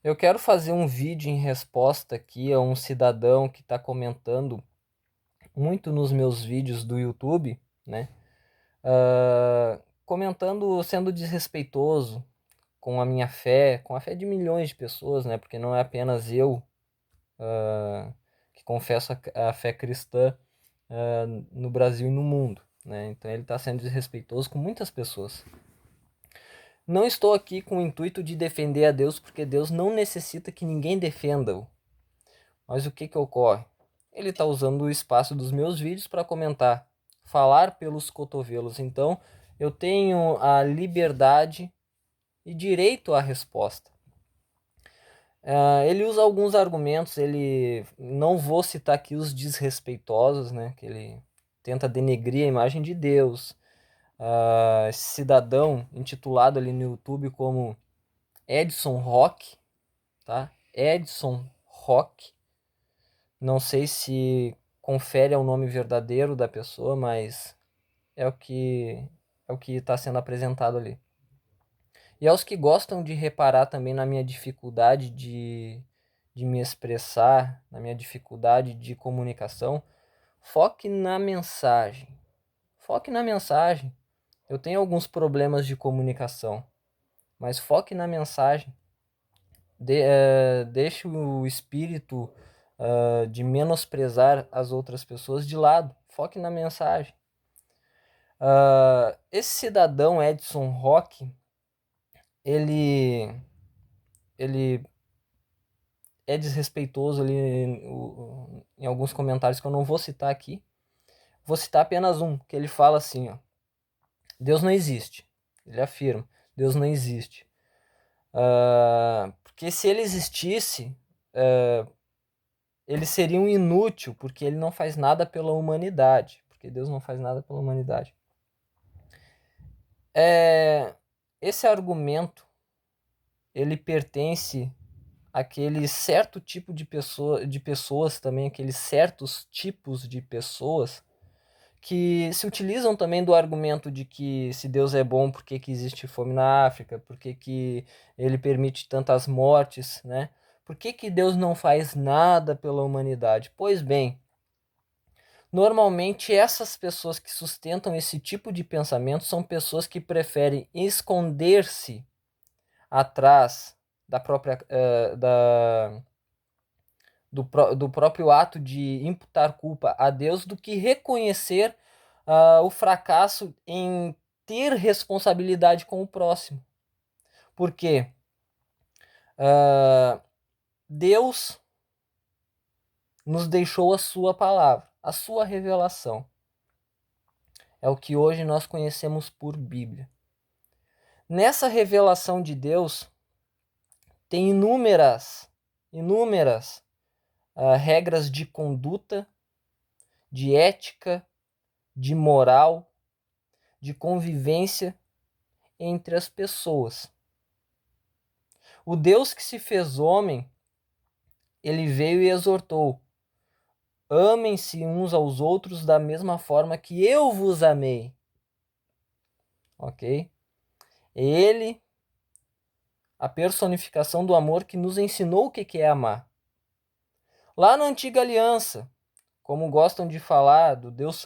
Eu quero fazer um vídeo em resposta aqui a um cidadão que está comentando muito nos meus vídeos do YouTube, né? Comentando, sendo desrespeitoso com a minha fé, com a fé de milhões de pessoas, né? Porque não é apenas eu, que confesso a fé cristã, no Brasil e no mundo, né? Então ele está sendo desrespeitoso com muitas pessoas. Não estou aqui com o intuito de defender a Deus, porque Deus não necessita que ninguém defenda-o. Mas o que que ocorre? Ele está usando o espaço dos meus vídeos para comentar, falar pelos cotovelos. Então, eu tenho a liberdade e direito à resposta. Ele usa alguns argumentos, ele não vou citar aqui os desrespeitosos, né? Que ele tenta denegrir a imagem de Deus. Esse cidadão intitulado ali no YouTube como Edson Rock, tá? Edson Rock. Não sei se confere ao nome verdadeiro da pessoa, mas é o que está sendo apresentado ali. E aos que gostam de reparar também na minha dificuldade de me expressar, na minha dificuldade de comunicação, foque na mensagem. Foque na mensagem. Eu tenho alguns problemas de comunicação, mas foque na mensagem. Deixe o espírito de menosprezar as outras pessoas de lado. Foque na mensagem. Esse cidadão Edson Roque, ele, ele é desrespeitoso ali em alguns comentários que eu não vou citar aqui. Vou citar apenas um, que ele fala assim, ó: Deus não existe. Ele afirma, Deus não existe. Porque se ele existisse, ele seria um inútil, porque ele não faz nada pela humanidade. Porque Deus não faz nada pela humanidade. Esse argumento, ele pertence àquele certo tipo de pessoas também, aqueles certos tipos de pessoas que se utilizam também do argumento de que se Deus é bom, por que que existe fome na África? Por que que ele permite tantas mortes, né? Por que que Deus não faz nada pela humanidade? Pois bem, normalmente essas pessoas que sustentam esse tipo de pensamento são pessoas que preferem esconder-se atrás da própria do próprio ato de imputar culpa a Deus do que reconhecer o fracasso em ter responsabilidade com o próximo. Por quê? Deus nos deixou a sua palavra, a sua revelação. É o que hoje nós conhecemos por Bíblia. Nessa revelação de Deus tem inúmeras regras de conduta, de ética, de moral, de convivência entre as pessoas. O Deus que se fez homem, ele veio e exortou: amem-se uns aos outros da mesma forma que eu vos amei. Ok? Ele, a personificação do amor que nos ensinou o que é amar. Lá na antiga aliança, como gostam de falar do Deus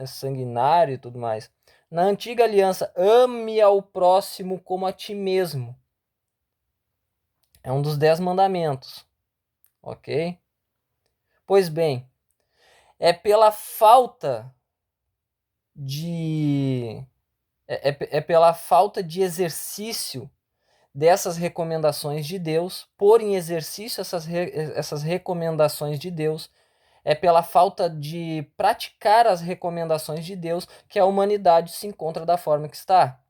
sanguinário e tudo mais, na antiga aliança, ame ao próximo como a ti mesmo. É um dos 10 mandamentos. Ok? Pois bem, é pela falta de é pela falta de exercício dessas recomendações de Deus, pôr em exercício essas recomendações de Deus, é pela falta de praticar as recomendações de Deus que a humanidade se encontra da forma que está.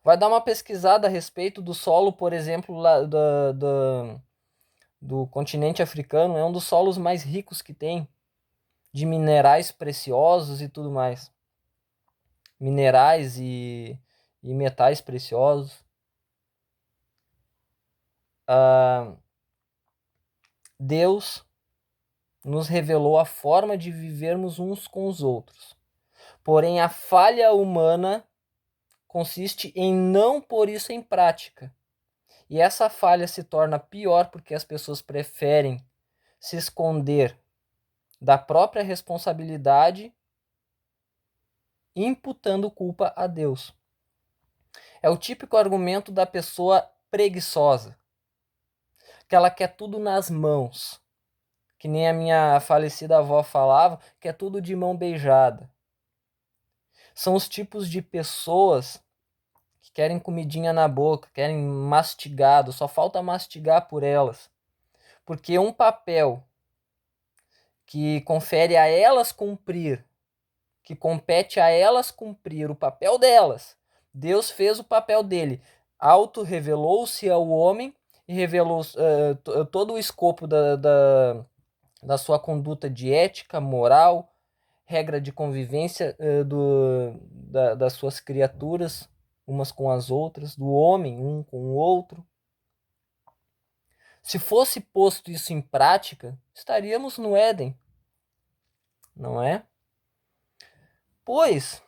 Vai dar uma pesquisada a respeito do solo, por exemplo, lá do continente africano, é um dos solos mais ricos que tem, de minerais preciosos e tudo mais. Minerais e metais preciosos. Deus nos revelou a forma de vivermos uns com os outros. Porém, a falha humana consiste em não pôr isso em prática. E essa falha se torna pior porque as pessoas preferem se esconder da própria responsabilidade, imputando culpa a Deus. É o típico argumento da pessoa preguiçosa, que ela quer tudo nas mãos, que nem a minha falecida avó falava, que é tudo de mão beijada. São os tipos de pessoas que querem comidinha na boca, querem mastigado, só falta mastigar por elas. Porque um papel que confere a elas cumprir, que compete a elas cumprir o papel delas, Deus fez o papel dele, auto-revelou-se ao homem e revelou todo o escopo da sua conduta de ética, moral, regra de convivência das suas criaturas, umas com as outras, do homem um com o outro. Se fosse posto isso em prática, estaríamos no Éden, não é? Pois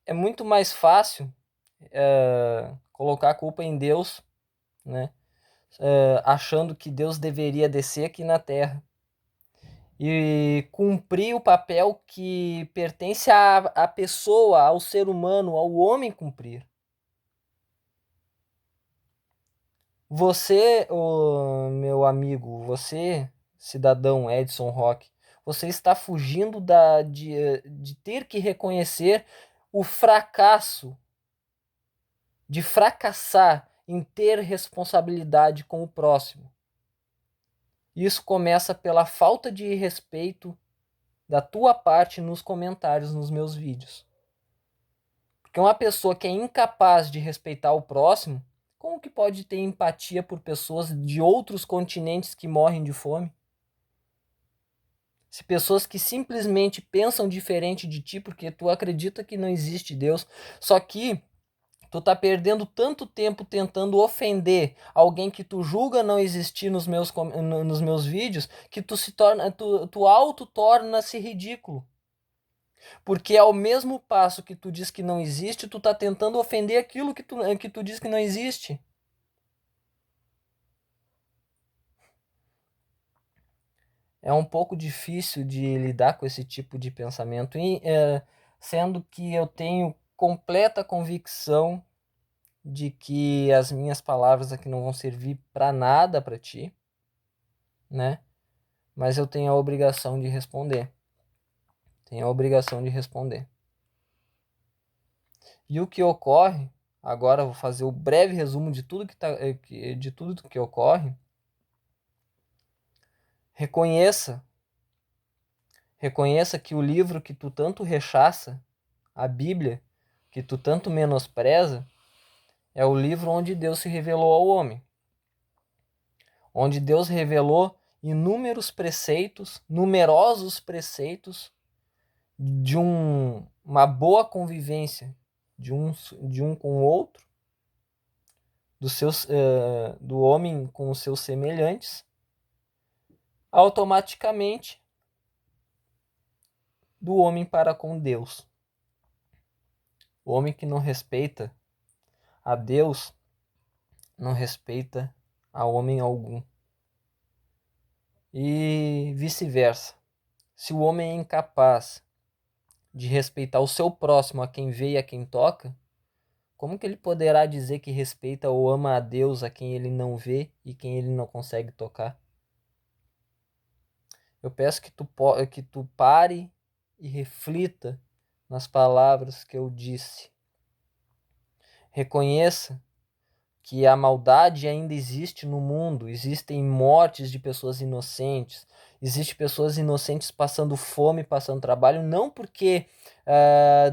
é muito mais fácil colocar a culpa em Deus, né? Achando que Deus deveria descer aqui na Terra e cumprir o papel que pertence à pessoa, ao ser humano, ao homem cumprir. Você, meu amigo, você, cidadão Edson Roque, você está fugindo de ter que reconhecer o fracasso, de fracassar em ter responsabilidade com o próximo. Isso começa pela falta de respeito da tua parte nos comentários nos meus vídeos. Porque uma pessoa que é incapaz de respeitar o próximo, como que pode ter empatia por pessoas de outros continentes que morrem de fome? Se pessoas que simplesmente pensam diferente de ti porque tu acredita que não existe Deus, só que tu tá perdendo tanto tempo tentando ofender alguém que tu julga não existir nos meus vídeos, que tu auto-torna-se ridículo. Porque ao mesmo passo que tu diz que não existe, tu tá tentando ofender aquilo que tu diz que não existe. É um pouco difícil de lidar com esse tipo de pensamento, sendo que eu tenho completa convicção de que as minhas palavras aqui não vão servir para nada para ti, né? Mas eu tenho a obrigação de responder. Tenho a obrigação de responder. E o que ocorre, agora eu vou fazer o breve resumo de tudo de tudo que ocorre. Reconheça que o livro que tu tanto rechaça, a Bíblia, que tu tanto menospreza, é o livro onde Deus se revelou ao homem. Onde Deus revelou inúmeros preceitos, numerosos preceitos de uma boa convivência de um com o outro, do homem com os seus semelhantes, automaticamente do homem para com Deus. O homem que não respeita a Deus não respeita a homem algum. E vice-versa. Se o homem é incapaz de respeitar o seu próximo, a quem vê e a quem toca, como que ele poderá dizer que respeita ou ama a Deus a quem ele não vê e quem ele não consegue tocar? Eu peço que tu pare e reflita nas palavras que eu disse. Reconheça que a maldade ainda existe no mundo, existem mortes de pessoas inocentes, existem pessoas inocentes passando fome, passando trabalho, não porque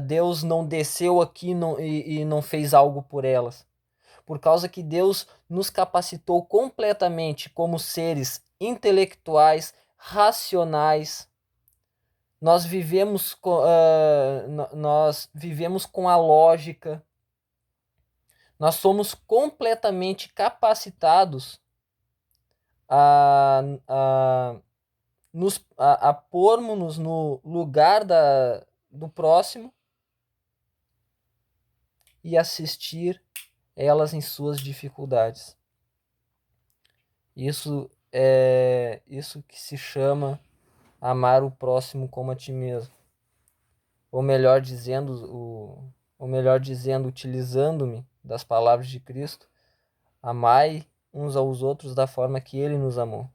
Deus não desceu aqui e não fez algo por elas, por causa que Deus nos capacitou completamente como seres intelectuais, racionais. Nós vivemos com a lógica. Nós somos completamente capacitados a pormos-nos no lugar do próximo e assistir elas em suas dificuldades. Isso é isso que se chama amar o próximo como a ti mesmo. Ou melhor dizendo, utilizando-me das palavras de Cristo, amai uns aos outros da forma que ele nos amou.